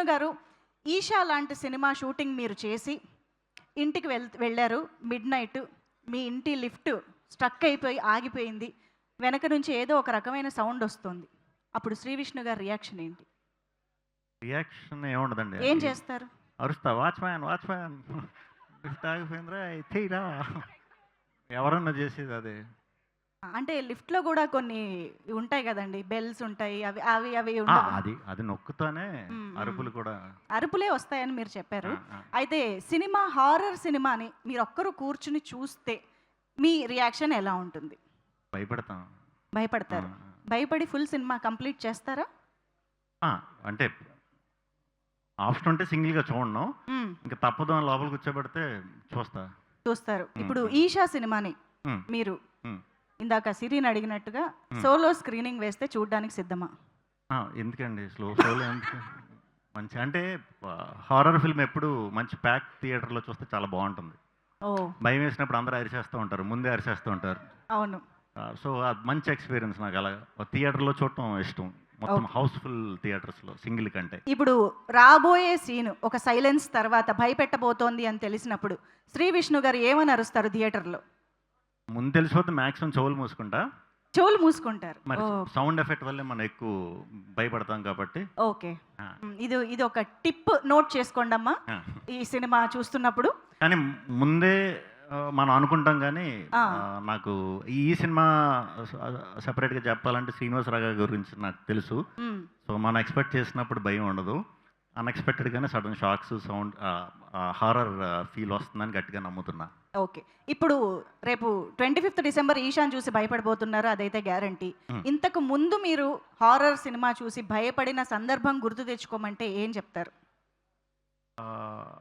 విష్ణు గారు, 'ఈషా' లాంటి cinema shooting మీరు చేసి ఇంటికి వెళ్ళారు. మిడ్‌నైట్ మీ ఇంటి లిఫ్ట్ స్ట్రక్ అయిపోయి ఆగిపోయింది. వెనక నుంచి ఏదో ఒక రకమైన సౌండ్ వస్తుంది. అప్పుడు శ్రీ విష్ణు గారి రియాక్షన్ ఏంటి? రియాక్షన్ ఏముండదండి. ఏం చేస్తారు? అరుస్తా, వాచ్‌మ్యాన్ వాచ్‌మ్యాన్ లిఫ్ట్ ఆగిపోయిందిరా ఎత్తేయిరా. ఎవరన్నా చేసేది అదే. అంటే లిఫ్ట్‌లో గూడా కొన్ని ఉంటాయి గదండీ! బెల్స్ ఉంటాయి. అవి అవి అవి ఆ! ఉండవా? అది నొక్కుతానే హ్మ్. హ్మ్. అరుపులు కూడా. అరుపులే వస్తాయని మీరు చెప్పారు. ఆ! అయితే సినిమా హారర్ సినిమాని మీరొక్కరు కూర్చుని చూస్తే మీ రియాక్షన్ ఎలా ఉంటుంది? భయపడతాం. భయపడతారు. ఆ! భయపడి ఫుల్ సినిమా కంప్లీట్ చేస్తారా? ఆ! అంటే ఆప్షన్ ఉంటే సింగిల్‌గా చూడను. హ్మ్. ఇంక తప్పదు అని లోపల కూర్చోబెడితే చూస్తా. చూస్తారు. హ్మ్. ఇప్పుడు హ్మ్. 'ఈషా' సినిమాని హ్మ్. మీరు హ్మ్. ఇందాక సిరిని అడిగినట్టుగా హ్మ్. సోలో స్క్రీనింగ్ వేస్తే చూడ్డానికి సిద్ధమా? ఎందుకండి స్లోలో ఎందుకు? మంచి అంటే హారర్ ఫిల్మ్ ఎప్పుడు మంచి ప్యాక్ థియేటర్‌లో చూస్తే చాలా బావుంటుంది. ఓహ్! భయమేసినప్పుడు అందరూ అరిచేస్తూ ఉంటారు. ముందే అరిచేస్తూ ఉంటారు. అవును. సో, అది మంచి ఎక్స్‌పీరియన్స్ నాకలాగా. థియేటర్‌లో చూడటం ఇష్టం. మొత్తం ఓకే. హౌస్‌ఫుల్ థియేటర్స్‌లో సింగిల్ కంటే. ఇప్పుడు రాబోయే సీను ఒక సైలెన్స్ తర్వాత భయపెట్టబోతోంది అని తెలిసినప్పుడు శ్రీ విష్ణు గారు ఏమని అరుస్తారు థియేటర్‌లో? ముందు తెలిసిపోతే మాక్సిమం చెవులు మూసుకుంటా. చెవులు మూసుకుంటారు. మరి ఓహ్! సౌండ్ ఎఫెక్ట్ వల్లే మనం ఎక్కువ భయపడతాం కాబట్టి. ఓకే. ఆ! ఇది ఒక టిప్ నోట్ చేసుకోండమ్మా. ఆ! ఈ సినిమా చూస్తున్నప్పుడు. కానీ ముందే మనం అనుకుంటాం గానీ ఆ! నాకు ఈ సినిమా సెపరేట్‌గా చెప్పాలంటే శ్రీనివాసరావు గారి గురించి నాకు తెలుసు. హ్మ్. సో, మనం ఎక్స్‌పెక్ట్ చేసినప్పుడు భయం ఉండదు. అన్‌ఎక్స్‌పెక్టెడ్‌గానే sudden shocks, sound horror feel వస్తుందని గట్టిగా నమ్ముతున్నా. ఓకే. ఇప్పుడు రేపు 25థ్ డిసెంబర్ 'ఈశాన్' చూసి భయపడబోతున్నారు. అదైతే గ్యారంటీ. హ్మ్. ఇంతకు ముందు మీరు హారర్ సినిమా చూసి భయపడిన సందర్భం గుర్తు తెచ్చుకోమంటే ఏం చెప్తారు? ఆహ్,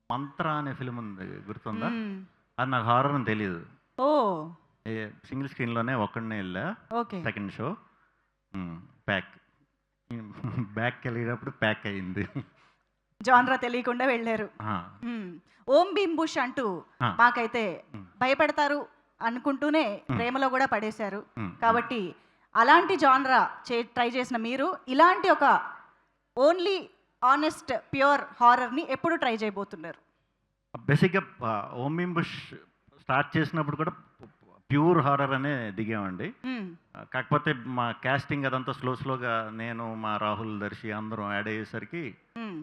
'మంత్ర' అనే ఫిల్మ్ ఉంది గుర్తుందా? హ్మ్. అది నాకు హారర్ అని తెలీదు. ఓహ్! ఏ సింగిల్ స్క్రీన్‌లోనే ఒక్కడినే ఎళ్ళా. ఓకే. Second show. హ్మ్. ప్యాక్. బ్యాక్‌కెళ్ళేటప్పుడు ప్యాక్ అయింది. జాన్రా తెలియకుండా వెళ్లారు. ఆ! హ్మ్. 'ఓం భీమ్ బుష్' అంటూ ఆ! మాకైతే హ్మ్. భయపెడతారు అనుకుంటూనే హ్మ్. ప్రేమలో గూడా పడేశారు. హ్మ్. కాబట్టి అలాంటి జాన్రా ట్రై చేసిన మీరు ఇలాంటి ఒక ఓన్లీ ఆనెస్ట్ ప్యూర్ హారర్‌ని ఎప్పుడు ట్రై చేయబోతున్నారు? బేసిక్‌గా 'ఓం భీమ్ బుష్' స్టార్ట్ చేసినప్పుడు కూడా ప్యూర్ హారర్ అనే దిగామండి. హ్మ్. కాకపోతే మా కాస్టింగ్ అదంతా స్లోగా నేను, మా రాహుల్, దర్శి అందరం యాడ్ అయ్యేసరికి హ్మ్.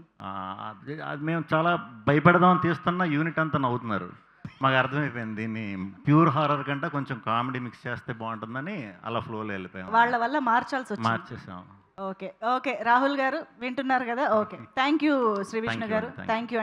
అది మేము చాలా భయపెడదామని తీస్తున్న యూనిట్ అంతా నవ్వుతున్నారు. మాకు అర్థమైపోయింది దీన్ని ప్యూర్ హారర్ కంటే కొంచెం కామెడీ మిక్స్ చేస్తే బావుంటుందని అలా ఫ్లోలో వెళ్ళిపోయాం. వాళ్ళ వల్ల మార్చాల్సొచ్చింది. మార్చేసాం. ఓకే. ఓకే. రాహుల్ గారు వింటున్నారు గదా! Okay. Thank you Shri thank Vishnu you గారు. అండి. Thank you. థాంక్ యూ అండి.